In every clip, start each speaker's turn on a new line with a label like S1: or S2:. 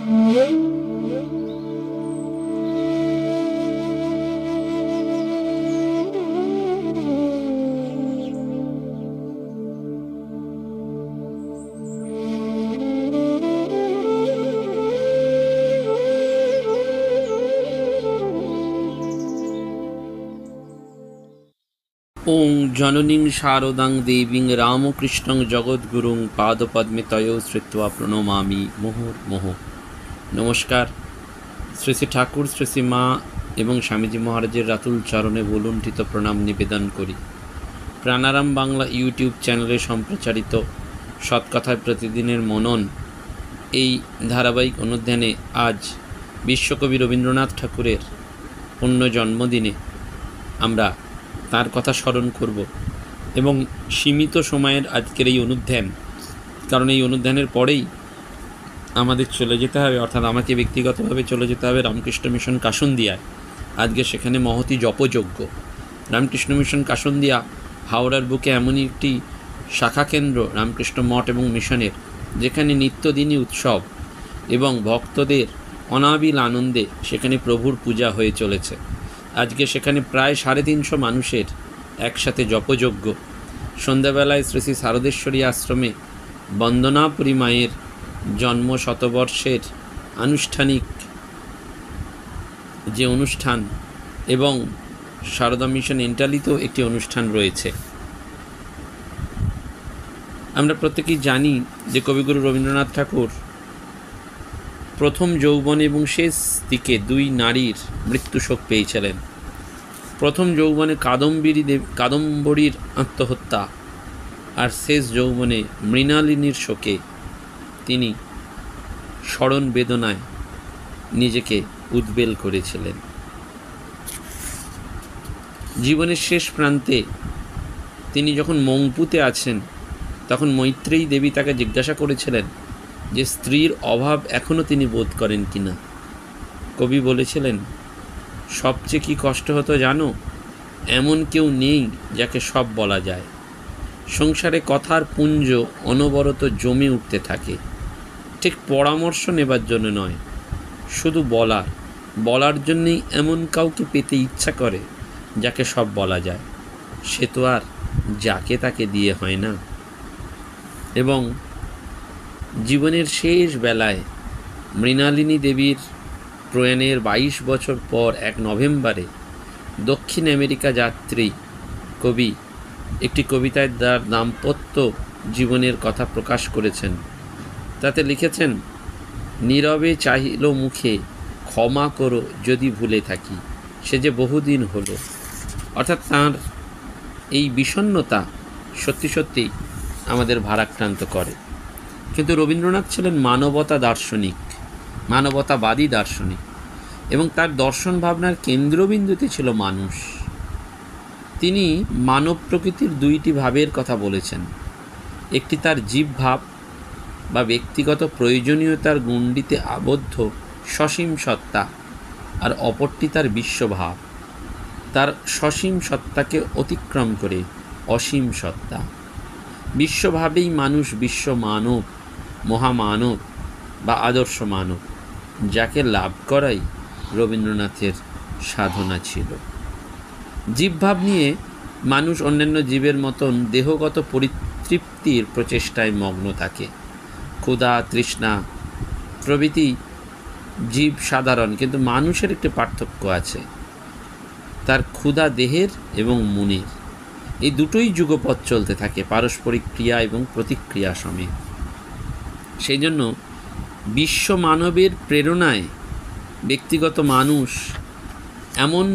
S1: ওং জননীং শারদাং দেবীং রামকৃষ্ণং জগদ্গুরুং পাদপদ্মে তয়ো শ্রিত্বা প্রণমামি মুহুর্মুহুঃ। নমস্কার। শ্রী শ্রী ঠাকুর, শ্রী শ্রী মা এবং স্বামীজি মহারাজের রাতুল চরণে ভুলুণ্ঠিত প্রণাম নিবেদন করি। প্রাণারাম বাংলা ইউটিউব চ্যানেলে সম্প্রচারিত সৎকথায় প্রতিদিনের মনন এই ধারাবাহিক অনুধ্যানে আজ বিশ্বকবি রবীন্দ্রনাথ ঠাকুরের পুণ্য জন্মদিনে আমরা তার কথা স্মরণ করব এবং সীমিত সময়ের আজকের এই অনুধ্যান, কারণ এই অনুধ্যানের পরেই আমাদের চলে যেতে হবে, অর্থাৎ আমাকে ব্যক্তিগতভাবে চলে যেতে হবে রামকৃষ্ণ মিশন কাসুন্দিয়ায়। আজকে সেখানে মহতি জপযজ্ঞ। রামকৃষ্ণ মিশন কাসুন্দিয়া হাওড়ার বুকে এমনই একটি শাখা কেন্দ্র রামকৃষ্ণ মঠ এবং মিশনের, যেখানে নিত্যদিনই উৎসব এবং ভক্তদের অনাবিল আনন্দে সেখানে প্রভুর পূজা হয়ে চলেছে। আজকে সেখানে প্রায় 350 মানুষের একসাথে জপযজ্ঞ। সন্ধ্যাবেলায় শ্রী শ্রী শারদেশ্বরী আশ্রমে বন্দনাপুরী মায়ের জন্ম শতবর্ষের আনুষ্ঠানিক যে অনুষ্ঠান এবং সারদা মিশন এন্টালিতেও একটি অনুষ্ঠান রয়েছে। আমরা প্রত্যেকেই জানি যে কবিগুরু রবীন্দ্রনাথ ঠাকুর প্রথম যৌবনে এবং শেষ দিকে 2 নারীর মৃত্যুশোক পেয়েছিলেন। প্রথম যৌবনে কাদম্বরীর আত্মহত্যা, আর শেষ যৌবনে মৃণালিনীর শোকে তিনি স্মরণ বেদনায় নিজেকে উদ্বেল করেছিলেন। জীবনের শেষ প্রান্তে তিনি যখন মংপুতে আছেন, তখন মৈত্রেয়ী দেবী তাকে জিজ্ঞাসা করেছিলেন যে স্ত্রীর অভাব এখনও তিনি বোধ করেন কিনা। কবি বলেছিলেন, সবচেয়ে কি কষ্ট হতো জানো? এমন কেউ নেই যাকে সব বলা যায়। সংসারে কথার পুঞ্জ অনবরত জমে উঠতে থাকে, ঠিক পরামর্শ নেবার জন্য নয়, শুধু বলার জন্যেই এমন কাউকে পেতে ইচ্ছা করে যাকে সব বলা যায়। সে তো আর যাকে তাকে দিয়ে হয় না। এবং জীবনের শেষ বেলায় মৃণালিনী দেবীর প্রয়াণের 22 বছর পর 1 নভেম্বরে দক্ষিণ আমেরিকা যাত্রী কবি একটি কবিতায় তার দাম্পত্য জীবনের কথা প্রকাশ করেছেন। তাতে লিখেছেন, নীরবে চাহিল মুখে, ক্ষমা করো যদি ভুলে থাকি, সে যে বহুদিন হলো। অর্থাৎ তাঁর এই বিষণ্ণতা সত্যি সত্যি আমাদের ভারাক্রান্ত করে। কিন্তু রবীন্দ্রনাথ ছিলেন মানবতাবাদী দার্শনিক, এবং তার দর্শন ভাবনার কেন্দ্রবিন্দুতে ছিল মানুষ। তিনি মানব প্রকৃতির 2টি ভাবের কথা বলেছেন। একটি তার জীব ভাব বা ব্যক্তিগত প্রয়োজনীয়তার গণ্ডিতে আবদ্ধ সসীম সত্তা, আর অপরটি তার বিশ্বভাব, তার সসীম সত্তাকে অতিক্রম করে অসীম সত্তা। বিশ্বভাবেই মানুষ বিশ্ব মানব, মহামানব বা আদর্শ মানব, যাকে লাভ করাই রবীন্দ্রনাথের সাধনা ছিল। জীবভাব নিয়ে মানুষ অন্যান্য জীবের মতন দেহগত পরিতৃপ্তির প্রচেষ্টায় মগ্ন থাকে। ক্ষুধা, তৃষ্ণা প্রভৃতি জীব সাধারণ, কিন্তু মানুষের একটি পার্থক্য আছে। তার ক্ষুধা দেহের এবং মনের, এই দুটোই যুগপৎ চলতে থাকে, পারস্পরিক ক্রিয়া এবং প্রতিক্রিয়া সমেত। সেই জন্য বিশ্ব মানবের প্রেরণায় ব্যক্তিগত মানুষ এমন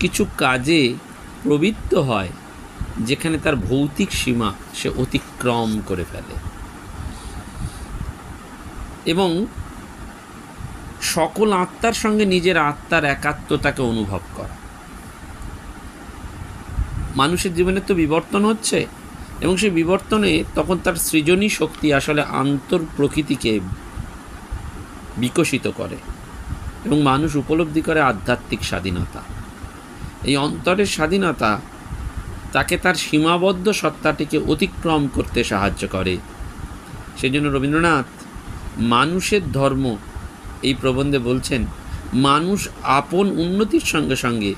S1: কিছু কাজে প্রবৃত্ত হয় যেখানে তার ভৌতিক সীমা সে অতিক্রম করে ফেলে, এবং সকল আত্মার সঙ্গে নিজের আত্মার একাত্মতাকে অনুভব করা। মানুষের জীবনে তো বিবর্তন হচ্ছে, এবং সেই বিবর্তনে তখন তার সৃজনী শক্তি আসলে আন্তর প্রকৃতিকে বিকশিত করে, এবং মানুষ উপলব্ধি করে আধ্যাত্মিক স্বাধীনতা। এই অন্তরের স্বাধীনতা তাকে তার সীমাবদ্ধ সত্তাটিকে অতিক্রম করতে সাহায্য করে। সেই জন্য রবীন্দ্রনাথ মানুষের ধর্ম এই প্রবন্ধে বলছেন, মানুষ আপন উন্নতির সঙ্গে সঙ্গে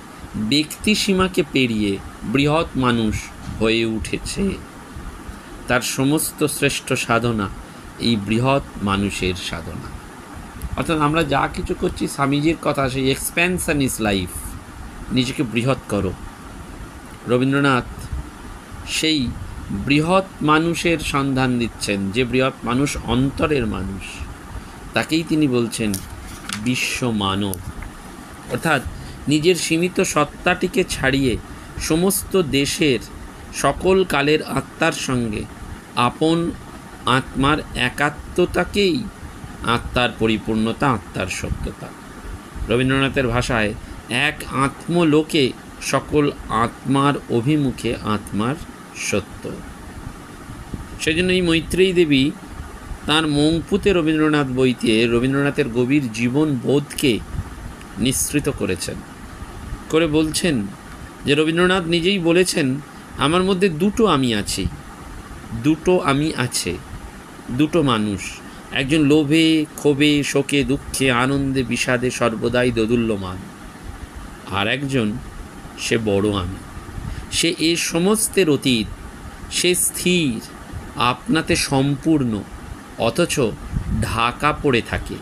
S1: ব্যক্তি সীমাকে পেরিয়ে বৃহৎ মানুষ হয়ে উঠেছে। তার সমস্ত শ্রেষ্ঠ সাধনা এই বৃহৎ মানুষের সাধনা। অর্থাৎ আমরা যা কিছু করছি, স্বামীজির কথা, সেই এক্সপ্যানশন ইজ লাইফ, নিজেকে বৃহৎ করো। রবীন্দ্রনাথ সেই বৃহৎ মানুষের সন্ধান দিচ্ছেন, যে বৃহৎ মানুষ অন্তরের মানুষ, তাকেই তিনি বলছেন বিশ্ব মানব। অর্থাৎ নিজের সীমিত সত্তাটিকে ছাড়িয়ে সমস্ত দেশের সকল কালের আত্মার সঙ্গে আপন আত্মার একাত্মতাকেই আত্মার পরিপূর্ণতা, আত্মার সত্যতা। রবীন্দ্রনাথের ভাষায় এক আত্মলোকে সকল আত্মার অভিমুখে আত্মার সত্য। সেজন্য এই মৈত্রেয়ী দেবী তাঁর মঙ্পুতে রবীন্দ্রনাথ বইতে রবীন্দ্রনাথের গভীর জীবন বোধকে নিঃসৃত করেছেন, করে বলছেন যে রবীন্দ্রনাথ নিজেই বলেছেন, আমার মধ্যে দুটো আমি আছি, দুটো আমি আছে, দুটো মানুষ, একজন লোভে, ক্ষোভে, শোকে, দুঃখে, আনন্দে, বিষাদে সর্বদাই দোদুল্যমান, আর একজন সে বড় আমি, সে এ সমস্তের অতীত, সে স্থির, আপনাতে সম্পূর্ণ, অথচ ঢাকা পড়ে থাকে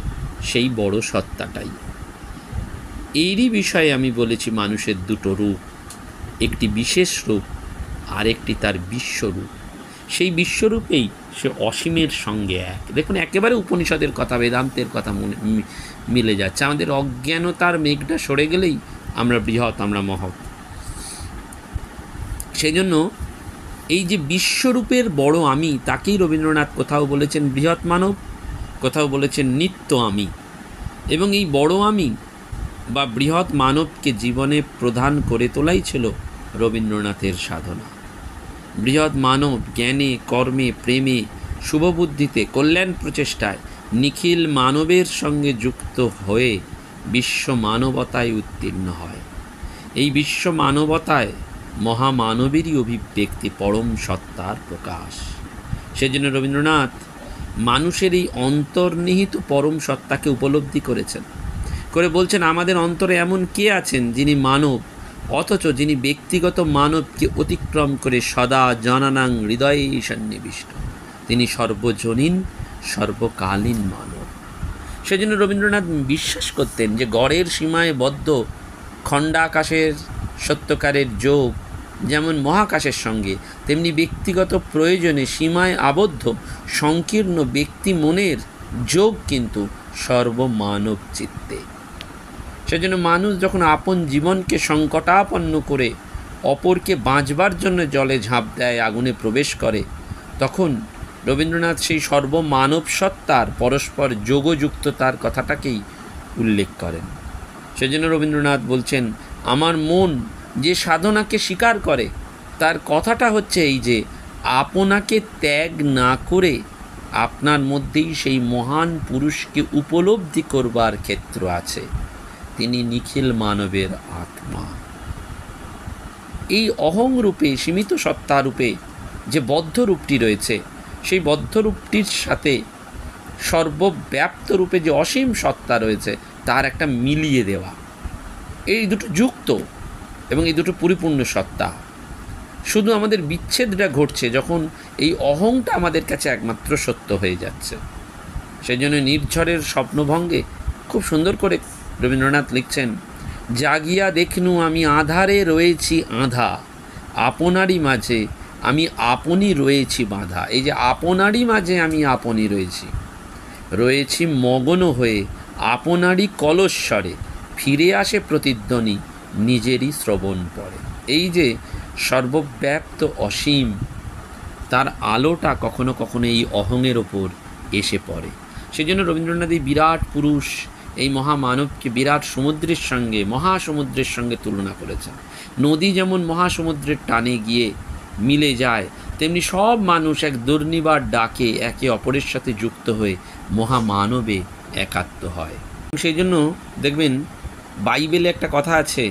S1: সেই বড় সত্তাটাই। এরই বিষয়ে আমি বলেছি মানুষের দুটো রূপ, একটি বিশেষ রূপ আর একটি তার বিশ্বরূপ। সেই বিশ্বরূপেই সে অসীমের সঙ্গে এক। দেখুন, একেবারে উপনিষদের কথা, বেদান্তের কথা মিলে যাচ্ছে। আমাদের অজ্ঞানতার মেঘটা সরে গেলেই আমরা বৃহৎ, আমরা মহৎ। সেই জন্য এই যে বিশ্বরূপের বড় আমি, তাকেই রবীন্দ্রনাথ কোথাও বলেছেন বৃহৎ মানব, কোথাও বলেছেন নিত্য আমি। এবং এই বড় আমি বা বৃহৎ মানবকে জীবনে প্রধান করে তোলাই ছিল রবীন্দ্রনাথের সাধনা। বৃহৎ মানব জ্ঞানে, কর্মে, প্রেমে, শুভবুদ্ধিতে, কল্যাণ প্রচেষ্টায় নিখিল মানবের সঙ্গে যুক্ত হয়ে বিশ্ব মানবতায় উত্তীর্ণ হয়। এই বিশ্ব মানবতায় মহামানবেরই অভিব্যক্তি, পরম সত্তার প্রকাশ। সেজন্য রবীন্দ্রনাথ মানুষের এই অন্তর্নিহিত পরম সত্তাকে উপলব্ধি করেছেন, করে বলছেন, আমাদের অন্তরে এমন কে আছেন যিনি মানব, অথচ যিনি ব্যক্তিগত মানবকে অতিক্রম করে সদা জনানাং হৃদয়ে সন্নিবিষ্ট, তিনি সর্বজনীন, সর্বকালীন মানব। সেজন্য রবীন্দ্রনাথ বিশ্বাস করতেন যে গড়ের সীমায় বদ্ধ খণ্ডাকাশের সত্যকারের যোগ যেমন মহাকাশের সঙ্গে, তেমনি ব্যক্তিগত প্রয়োজনে সীমায় আবদ্ধ সংকীর্ণ ব্যক্তি মনের যোগ কিন্তু সর্বমানব চিত্তে। সেজন্য মানুষ যখন আপন জীবনকে সংকটাপন্ন করে অপরকে বাঁচবার জন্য জলে ঝাঁপ দেয়, আগুনে প্রবেশ করে, তখন রবীন্দ্রনাথ সেই সর্বমানব সত্তার পরস্পর যোগযুক্ততার কথাটাকেই উল্লেখ করেন। সেজন্য রবীন্দ্রনাথ বলছেন, আমার মন যে সাধনাকে স্বীকার করে, তার কথাটা হচ্ছে এই যে আপনাকে ত্যাগ না করে আপনার মধ্যেই সেই মহান পুরুষকে উপলব্ধি করবার ক্ষেত্র আছে, তিনি নিখিল মানবের আত্মা। এই অহং রূপে, সীমিত সত্তা রূপে যে বদ্ধ রূপটি রয়েছে, সেই বদ্ধ রূপটির সাথে সর্বব্যাপ্ত রূপে যে অসীম সত্তা রয়েছে, তার একটা মিলিয়ে দেওয়া, এই দুটো যুক্ত এবং এই দুটো পরিপূর্ণ সত্তা। শুধু আমাদের বিচ্ছেদটা ঘটছে যখন এই অহংটা আমাদের কাছে একমাত্র সত্য হয়ে যাচ্ছে। সেই জন্য নির্ঝরের স্বপ্নভঙ্গে খুব সুন্দর করে রবীন্দ্রনাথ লিখছেন, জাগিয়া দেখনু আমি আধারে রয়েছি আধা, আপনারই মাঝে আমি আপনি রয়েছি বাঁধা। এই যে আপনারই মাঝে আমি আপনি রয়েছি মগ্ন হয়ে আপনারই কলস্বরে, ফিরে আসে প্রতিধ্বনি নিজেরই শ্রবণ পড়ে। এই যে সর্বব্যাপ্ত অসীম, তার আলোটা কখনো কখনো এই অহংয়ের ওপর এসে পড়ে। সেজন্য রবীন্দ্রনাথ এই বিরাট পুরুষ, এই মহামানবকে বিরাট সমুদ্রের সঙ্গে, মহাসমুদ্রের সঙ্গে তুলনা করেছেন। নদী যেমন মহাসমুদ্রের টানে গিয়ে মিলে যায়, তেমনি সব মানুষ এক দুর্নিবার ডাকে একে অপরের সাথে যুক্ত হয়ে মহামানবে একাত্ম হয়। সেই জন্য দেখবেন বাইবেলে একটা কথা আছে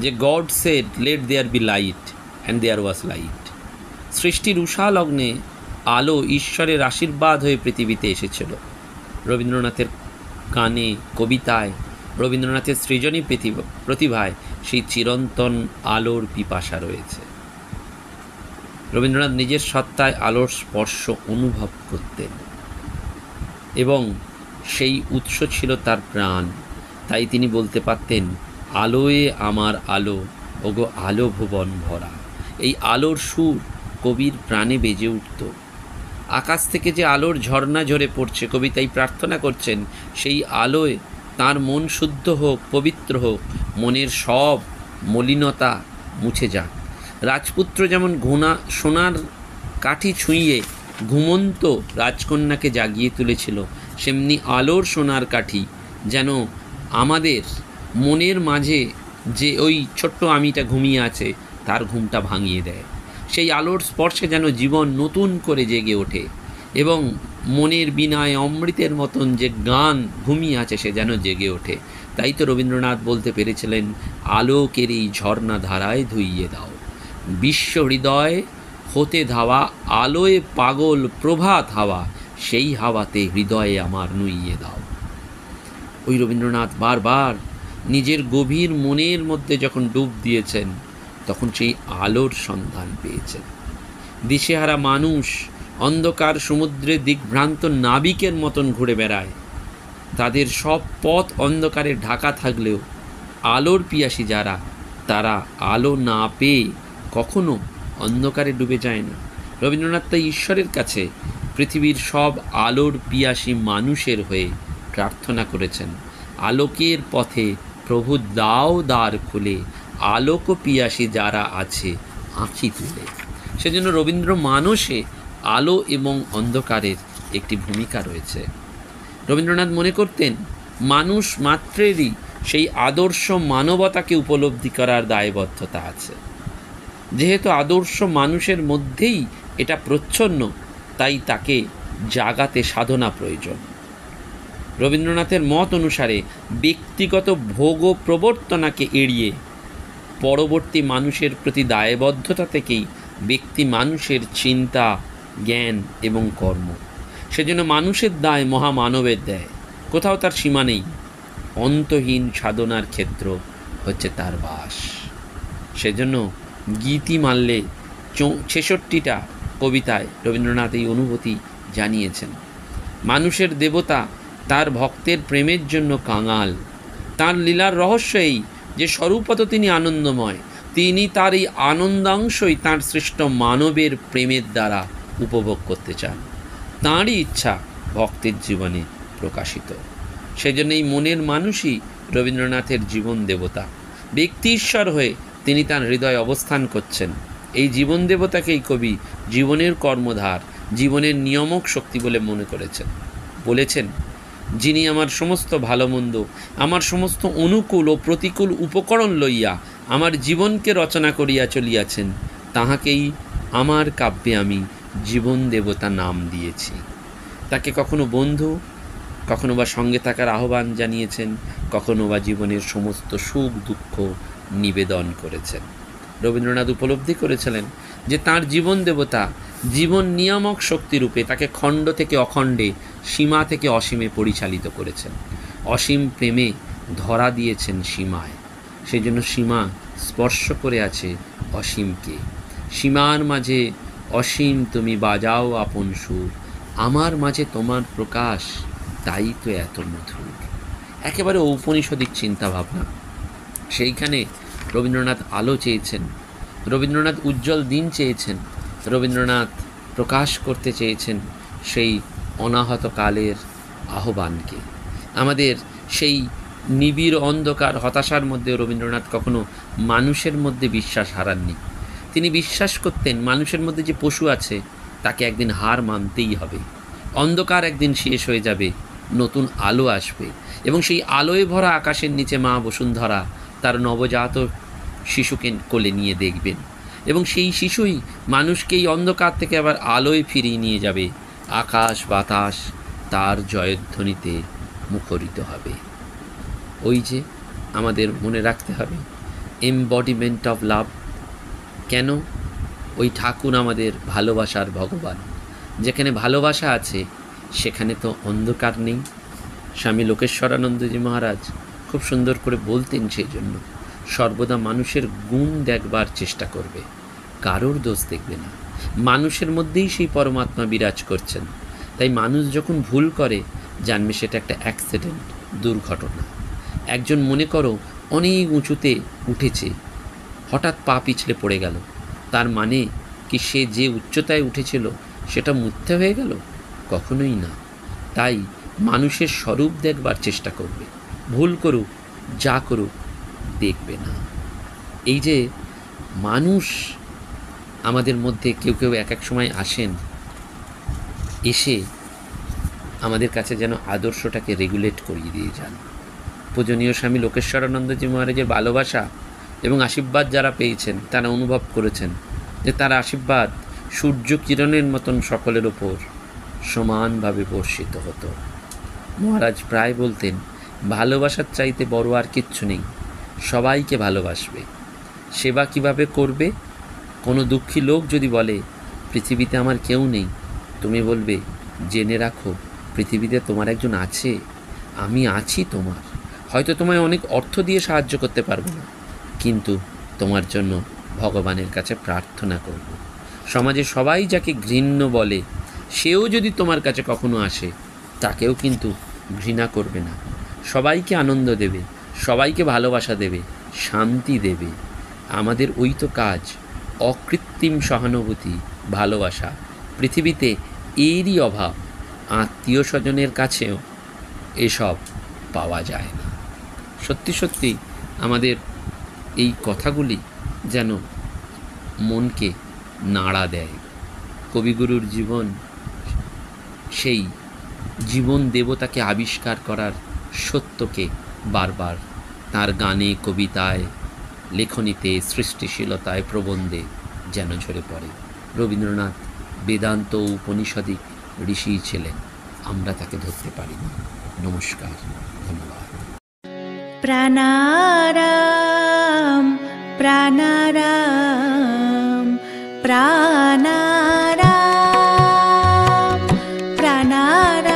S1: যে God said let there be light and there was light. সৃষ্টির উষা লগ্নে আলো ঈশ্বরের আশীর্বাদ হয়ে পৃথিবীতে এসেছিল। রবীন্দ্রনাথের গানে, কবিতায়, রবীন্দ্রনাথের সৃজনী প্রতিভায় সেই চিরন্তন আলোর পিপাসা রয়েছে। রবীন্দ্রনাথ নিজের সত্তায় আলোর স্পর্শ অনুভব করতেন এবং সেই উৎস ছিল তার প্রাণ। তাই তিনি বলতে পারতেন, আলোয় আমার আলো, ওগো আলো ভুবন ভরা। এই আলোর সুর কবির প্রাণে বেজে উঠত। আকাশ থেকে যে আলোর ঝর্ণা ঝরে পড়ছে, কবি তাই প্রার্থনা করছেন সেই আলোয় তার মন শুদ্ধ হোক, পবিত্র হোক, মনের সব মলিনতা মুছে যাক। রাজপুত্র যেমন সোনার কাঠি ছুঁয়ে ঘুমন্ত রাজকন্যাকে জাগিয়ে তুলেছিল, সেমনি আলোর সোনার কাঠি যেন আমাদের মনের মাঝে যে ওই ছোট্ট আমিটা ঘুমিয়ে আছে তার ঘুমটা ভাঙিয়ে দেয়। সেই আলোর স্পর্শে যেন জীবন নতুন করে জেগে ওঠে এবং মনের বিনায় অমৃতের মতন যে গান ঘুমিয়ে আছে সে যেন জেগে ওঠে। তাই তো রবীন্দ্রনাথ বলতে পেরেছিলেন, আলোকের এই ঝর্ণা ধারায় ধুইয়ে দাও, বিশ্ব হৃদয় হতে ধাওয়া, আলোয় পাগল প্রভাত হাওয়া, সেই হাওয়াতে হৃদয়ে আমার নুইয়ে দাও। ওই রবীন্দ্রনাথ বারবার নিজের গভীর মনের মধ্যে যখন ডুব দিয়েছেন তখন সেই আলোর সন্ধান পেয়েছেন। দিশেহারা মানুষ অন্ধকার সমুদ্রে দিগ্ভ্রান্ত নাবিকের মতন ঘুরে বেড়ায়। তাদের সব পথ অন্ধকারে ঢাকা থাকলেও আলোর পিয়াসী যারা, তারা আলো না পেয়ে কখনো অন্ধকারে ডুবে যায় না। রবীন্দ্রনাথ তাই ঈশ্বরের কাছে পৃথিবীর সব আলোর পিয়াসী মানুষের হয়ে প্রার্থনা করেছেন, আলোকের পথে প্রভু দাও দ্বার খুলে, আলোক পিয়াসী যারা আছে আঁখি তুলে। সেজন্য রবীন্দ্র মানসে আলো এবং অন্ধকারের একটি ভূমিকা রয়েছে। রবীন্দ্রনাথ মনে করতেন মানুষ মাত্রেরই সেই আদর্শ মানবতাকে উপলব্ধি করার দায়বদ্ধতা আছে। যেহেতু আদর্শ মানুষের মধ্যেই এটা প্রচ্ছন্ন, তাই তাকে জাগাতে সাধনা প্রয়োজন। রবীন্দ্রনাথের মত অনুসারে ব্যক্তিগত ভোগ প্রবর্তনাকে এড়িয়ে পরবর্তী মানুষের প্রতি দায়বদ্ধতা থেকেই ব্যক্তি মানুষের চিন্তা, জ্ঞান এবং কর্ম। সেজন্য মানুষের দায় মহামানবের দেয়, কোথাও তার সীমা নেই। অন্তহীন সাধনার ক্ষেত্র হচ্ছে তার বাস। সেজন্য গীতি মাল্যে ৬৬টা কবিতায় রবীন্দ্রনাথ এই অনুভূতি জানিয়েছেন। মানুষের দেবতা তার ভক্তের প্রেমের জন্য কাঙাল। তার লীলার রহস্য এই যে স্বরূপত তিনি আনন্দময়, তিনি তার এই আনন্দাংশই তাঁর সৃষ্ট মানবের প্রেমের দ্বারা উপভোগ করতে চান। তাঁরই ইচ্ছা ভক্তের জীবনে প্রকাশিত। সেজন্য এই মনের মানুষই রবীন্দ্রনাথের জীবন দেবতা। ব্যক্তি ঈশ্বর হয়ে তিনি তাঁর হৃদয়ে অবস্থান করছেন। এই জীবন দেবতাকেই কবি জীবনের কর্মধার, জীবনের নিয়ামক শক্তি বলে মনে করেছেন। বলেছেন, যিনি আমার সমস্ত ভালো মন্দ, আমার সমস্ত অনুকূল ও প্রতিকূল উপকরণ লইয়া আমার জীবনকে রচনা করিয়া চলিয়াছেন, তাহাকেই আমার কাব্যে আমি জীবন দেবতা নাম দিয়েছি। তাকে কখনো বন্ধু, কখনো বা সঙ্গে থাকার আহ্বান জানিয়েছেন, কখনো বা জীবনের সমস্ত সুখ দুঃখ নিবেদন করেছেন। রবীন্দ্রনাথ উপলব্ধি করেছিলেন যে তাঁর জীবন দেবতা জীবন নিয়ামক শক্তিরূপে তাকে খণ্ড থেকে অখণ্ডে, সীমা থেকে অসীমে পরিচালিত করেছেন। অসীম প্রেমে ধরা দিয়েছেন সীমায়। সেই জন্য সীমা স্পর্শ করে আছে অসীমকে। সীমার মাঝে অসীম তুমি বাজাও আপন সুর, আমার মাঝে তোমার প্রকাশ, তাই তো এত মধুর। একেবারে ঔপনিষদিক চিন্তাভাবনা। সেইখানে রবীন্দ্রনাথ আলো চেয়েছেন, রবীন্দ্রনাথ উজ্জ্বল দিন চেয়েছেন, রবীন্দ্রনাথ প্রকাশ করতে চেয়েছেন সেই অনাহত কালের আহ্বানকে। আমাদের সেই নিবিড় অন্ধকার হতাশার মধ্যে রবীন্দ্রনাথ কখনো মানুষের মধ্যে বিশ্বাস হারাননি। তিনি বিশ্বাস করতেন মানুষের মধ্যে যে পশু আছে তাকে একদিন হার মানতেই হবে। অন্ধকার একদিন শেষ হয়ে যাবে, নতুন আলো আসবে এবং সেই আলোয় ভরা আকাশের নিচে মা বসুন্ধরা তার নবজাত শিশুকে কোলে নিয়ে দেখবেন এবং সেই শিশুই মানুষকে এই অন্ধকার থেকে আবার আলোয় ফিরিয়ে নিয়ে যাবে। আকাশ বাতাস তার জয়ধ্বনিতে মুখরিত হবে। ওই যে আমাদের মনে রাখতে হবে এমবডিমেন্ট অফ লাভ। কেন? ওই ঠাকুর আমাদের ভালোবাসার ভগবান। যেখানে ভালোবাসা আছে সেখানে তো অন্ধকার নেই। স্বামী লোকেশ্বরানন্দজি মহারাজ খুব সুন্দর করে বলতেন, সেই জন্য সর্বদা মানুষের গুণ দেখবার চেষ্টা করবে, কারোর দোষ দেখবে না। মানুষের মধ্যেই সেই পরমাত্মা বিরাজ করছেন। তাই মানুষ যখন ভুল করে জানবে সেটা একটা অ্যাক্সিডেন্ট, দুর্ঘটনা। একজন মনে করো অনেক উঁচুতে উঠেছে, হঠাৎ পা পিছলে পড়ে গেল, তার মানে কি সে যে উচ্চতায় উঠেছিল সেটা মিথ্যা হয়ে গেল? কখনোই না। তাই মানুষের স্বরূপ দেখবার চেষ্টা করবে, ভুল করুক যা করুক দেখবে না। এই যে মানুষ আমাদের মধ্যে কেউ কেউ এক এক সময় আসেন, এসে আমাদের কাছে যেন আদর্শটাকে রেগুলেট করিয়ে দিয়ে যান। পূজনীয় স্বামী লোকেশ্বরানন্দজি মহারাজের ভালোবাসা এবং আশীর্বাদ যারা পেয়েছেন তারা অনুভব করেছেন যে তার আশীর্বাদ সূর্য কিরণের মতন সকলের ওপর সমানভাবে বর্ষিত হতো। মহারাজ প্রায় বলতেন, ভালোবাসার চাইতে বড় আর কিচ্ছু নেই, সবাইকে ভালোবাসবে। সেবা কিভাবে করবে? কোনো দুঃখী লোক যদি বলে পৃথিবীতে আমার কেউ নেই, তুমি বলবে জেনে রাখো পৃথিবীতে তোমার একজন আছে, আমি আছি তোমার। হয়তো তোমায় অনেক অর্থ দিয়ে সাহায্য করতে পারবো না, কিন্তু তোমার জন্য ভগবানের কাছে প্রার্থনা করব। সমাজে সবাই যাকে ঘৃণ্য বলে সেও যদি তোমার কাছে কখনো আসে তাকেও কিন্তু ঘৃণা করবে না। সবাইকে আনন্দ দেবে, সবাইকে ভালোবাসা দেবে, শান্তি দেবে। আমাদের ওই তো কাজ, অকৃত্রিম সহানুভূতি, ভালোবাসা। পৃথিবীতে এরই অভাব, আত্মীয় স্বজনের কাছেও এসব পাওয়া যায় না। সত্যি সত্যি আমাদের এই কথাগুলি যেন মনকে নাড়া দেয়। কবিগুরুর জীবন সেই জীবন দেবতাকে আবিষ্কার করার সত্যকে বারবার তার গানে, কবিতায়, লেখনীতে, সৃষ্টিশীলতায়, প্রবন্ধে যেন ঝরে পড়ে। রবীন্দ্রনাথ বেদান্ত উপনিষদিক ঋষি ছিলেন, আমরা তাকে ধরতে পারিনি। নমস্কার, ধন্যবাদ।
S2: প্রাণারাম প্রাণারাম প্রাণারাম প্রাণারাম।